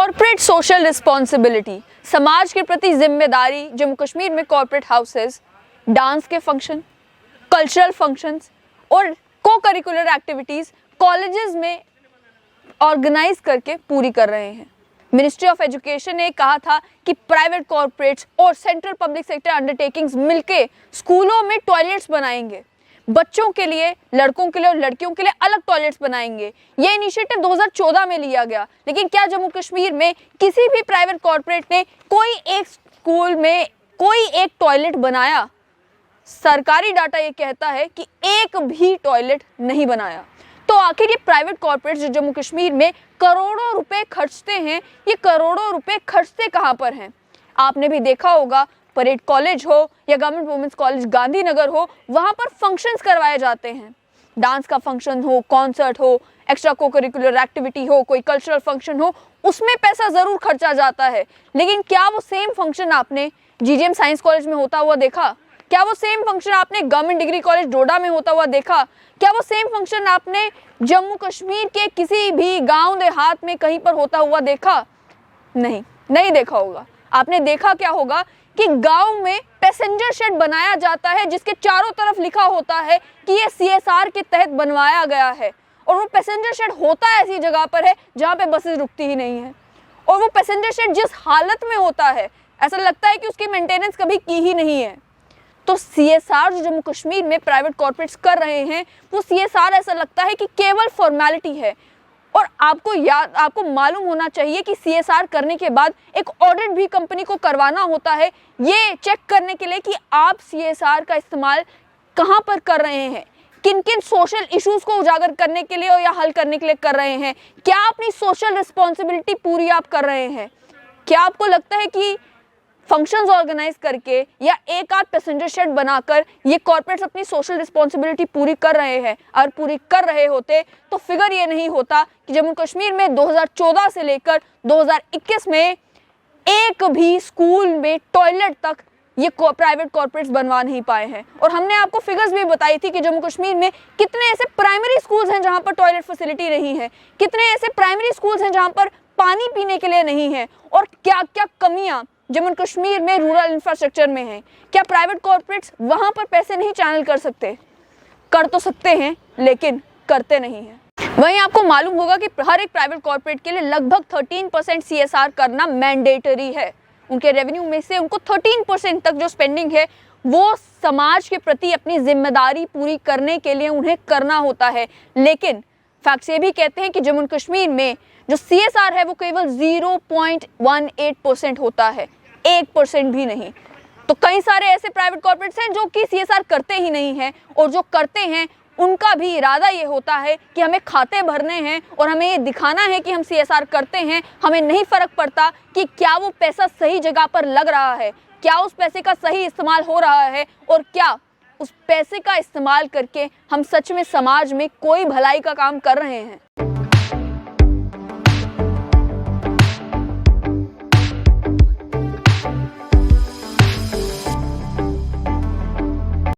Corporate social responsibility, समाज के प्रति जिम्मेदारी। जम्मू कश्मीर में कॉर्पोरेट हाउसेस डांस के फंक्शन, कल्चरल फंक्शंस और को करिकुलर एक्टिविटीज़ कॉलेजेस में ऑर्गेनाइज करके पूरी कर रहे हैं। मिनिस्ट्री ऑफ एजुकेशन ने कहा था कि प्राइवेट कॉर्पोरेट्स और सेंट्रल पब्लिक सेक्टर अंडरटेकिंग्स मिलके स्कूलों में टॉयलेट्स बनाएंगे, बच्चों के लिए, लड़कों के लिए और लड़कियों के लिए अलग टॉयलेट्स बनाएंगे। ये इनिशिएटिव 2014 में लिया गया, लेकिन क्या जम्मू कश्मीर में किसी भी प्राइवेट कॉर्पोरेट ने कोई एक स्कूल में कोई एक टॉयलेट बनाया? सरकारी डाटा ये कहता है कि एक भी टॉयलेट नहीं बनाया। तो आखिर ये प्राइवेट कॉर्पोरेट्स जो जम्मू कश्मीर में करोड़ों रुपए खर्चते हैं, ये करोड़ों रुपए खर्चते कहाँ पर हैं? आपने भी देखा होगा, परेड कॉलेज हो या गवर्नमेंट वुमेंस कॉलेज गांधीनगर हो, वहाँ पर फंक्शंस करवाए जाते हैं। डांस का फंक्शन हो, कॉन्सर्ट हो, एक्स्ट्रा को करिकुलर एक्टिविटी हो, कोई कल्चरल फंक्शन हो, उसमें पैसा ज़रूर खर्चा जाता है। लेकिन क्या वो सेम फंक्शन आपने जीजीएम साइंस कॉलेज में होता हुआ देखा? क्या वो सेम फंक्शन आपने गवर्नमेंट डिग्री कॉलेज डोडा में होता हुआ देखा? क्या वो सेम फंक्शन आपने जम्मू कश्मीर के किसी भी गांव देहात में कहीं पर होता हुआ देखा? नहीं देखा होगा। आपने देखा क्या होगा कि गांव में पैसेंजर शेड बनाया जाता है जिसके चारों तरफ लिखा होता है कि ये सीएसआर के तहत बनवाया गया है, और वो पैसेंजर शेड होता ऐसी जगह पर है जहाँ पे बसेस रुकती ही नहीं है, और वो पैसेंजर शेड जिस हालत में होता है ऐसा लगता है कि उसकी मेंटेनेंस कभी की ही नहीं है। तो सीएसआर जो जम्मू कश्मीर में प्राइवेट कॉर्पोरेट्स कर रहे हैं, वो सीएसआर ऐसा लगता है कि केवल फॉर्मेलिटी है। और आपको मालूम होना चाहिए कि सीएसआर करने के बाद एक ऑडिट भी कंपनी को करवाना होता है, ये चेक करने के लिए कि आप सीएसआर का इस्तेमाल कहाँ पर कर रहे हैं, किन किन सोशल इश्यूज को उजागर करने के लिए या हल करने के लिए कर रहे हैं, क्या अपनी सोशल रिस्पॉन्सिबिलिटी पूरी आप कर रहे हैं। क्या आपको लगता है कि फंक्शंस ऑर्गेनाइज करके या एक आध पैसेंजर शेड बनाकर ये कॉर्पोरेट्स अपनी सोशल रिस्पॉन्सिबिलिटी पूरी कर रहे हैं? और पूरी कर रहे होते तो फिगर ये नहीं होता कि जम्मू कश्मीर में 2014 से लेकर 2021 में एक भी स्कूल में टॉयलेट तक ये प्राइवेट कॉर्पोरेट्स बनवा नहीं पाए हैं। और हमने आपको फिगर्स भी बताई थी कि जम्मू कश्मीर में कितने ऐसे प्राइमरी स्कूल्स हैं जहाँ पर टॉयलेट फैसिलिटी नहीं है, कितने ऐसे प्राइमरी स्कूल्स हैं जहाँ पर पानी पीने के लिए नहीं है, और क्या क्या कमियाँ जम्मू कश्मीर में रूरल इंफ्रास्ट्रक्चर में है। क्या प्राइवेट कॉर्पोरेट्स वहाँ पर पैसे नहीं चैनल कर सकते? कर तो सकते हैं, लेकिन करते नहीं हैं। वहीं आपको मालूम होगा कि हर एक प्राइवेट कॉर्पोरेट के लिए लगभग 13% सीएसआर करना मैंडेटरी है। उनके रेवेन्यू में से उनको 13% तक जो स्पेंडिंग है वो समाज के प्रति अपनी जिम्मेदारी पूरी करने के लिए उन्हें करना होता है। लेकिन फैक्ट्स ये भी कहते हैं कि जम्मू कश्मीर में जो सीएसआर है वो केवल 0.18% होता है, 1% भी नहीं। तो कई सारे ऐसे प्राइवेट कॉर्पोरेट्स हैं जो कि सीएसआर करते ही नहीं हैं, और जो करते हैं उनका भी इरादा ये होता है कि हमें खाते भरने हैं और हमें ये दिखाना है कि हम सीएसआर करते हैं। हमें नहीं फर्क पड़ता कि क्या वो पैसा सही जगह पर लग रहा है, क्या उस पैसे का सही इस्तेमाल हो रहा है, और क्या उस पैसे का इस्तेमाल करके हम सच में समाज में कोई भलाई का काम कर रहे हैं।